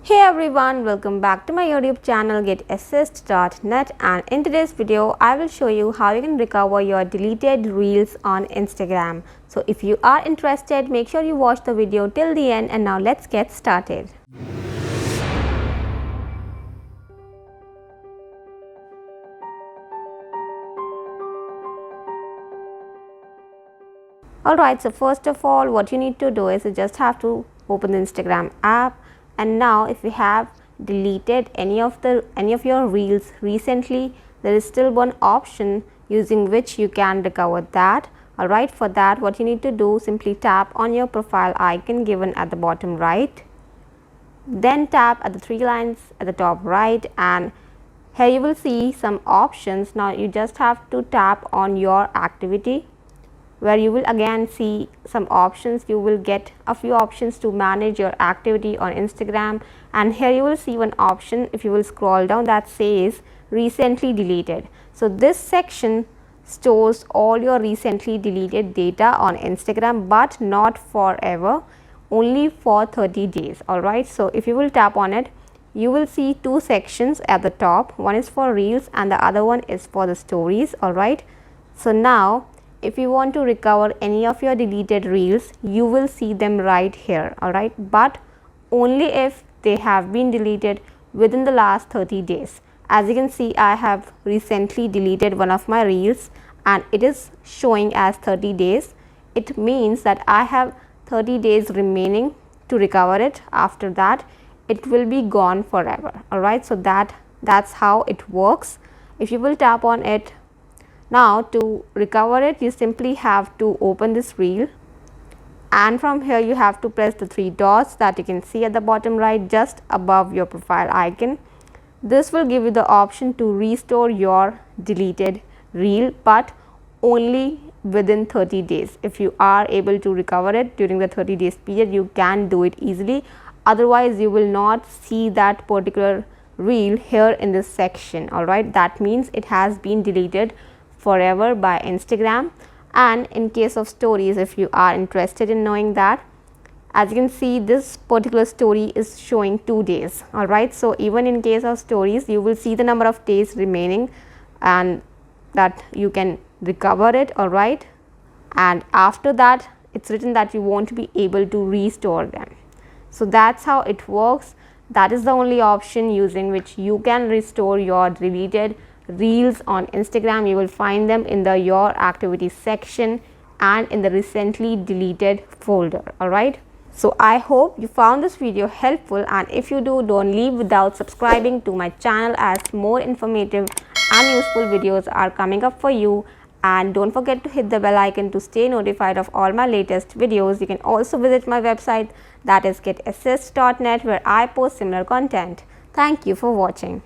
Hey everyone, welcome back to my YouTube channel GetAssist.net, and in today's video I will show you how you can recover your deleted reels on Instagram. So if you are interested, make sure you watch the video till the end, and now let's get started. Alright, so first of all what you need to do is you just have to open the Instagram app, and now if you have deleted any of your reels recently, there is still one option using which you can recover that. Alright, for that what you need to do, simply tap on your profile icon given at the bottom right, then tap at the three lines at the top right, and here you will see some options. Now you just have to tap on your activity, where you will again see some options. You will get a few options to manage your activity on Instagram, and here you will see one option, if you will scroll down, that says recently deleted. So this section stores all your recently deleted data on Instagram, but not forever, only for 30 days. Alright, so if you will tap on it, you will see two sections at the top. One is for reels and the other one is for the stories. Alright, so now if you want to recover any of your deleted reels, you will see them right here. Alright, but only if they have been deleted within the last 30 days. As you can see, I have recently deleted one of my reels and it is showing as 30 days. It means that I have 30 days remaining to recover it. After that it will be gone forever. Alright, so that's how it works. If you will tap on it, now to recover it, you simply have to open this reel, and from here you have to press the three dots that you can see at the bottom right just above your profile icon. This will give you the option to restore your deleted reel, but only within 30 days. If you are able to recover it during the 30 days period, you can do it easily. Otherwise you will not see that particular reel here in this section. Alright, that means it has been deleted forever by Instagram. And in case of stories, if you are interested in knowing that, as you can see, this particular story is showing 2 days. Alright, so even in case of stories, you will see the number of days remaining and that you can recover it. Alright, and after that it's written that you won't be able to restore them. So that's how it works. That is the only option using which you can restore your deleted reels on Instagram. You will find them in the your activity section and in the recently deleted folder. Alright, so I hope you found this video helpful, and if you do, don't leave without subscribing to my channel, as more informative and useful videos are coming up for you. And don't forget to hit the bell icon to stay notified of all my latest videos. You can also visit my website, that is GetAssist.net, where I post similar content. Thank you for watching.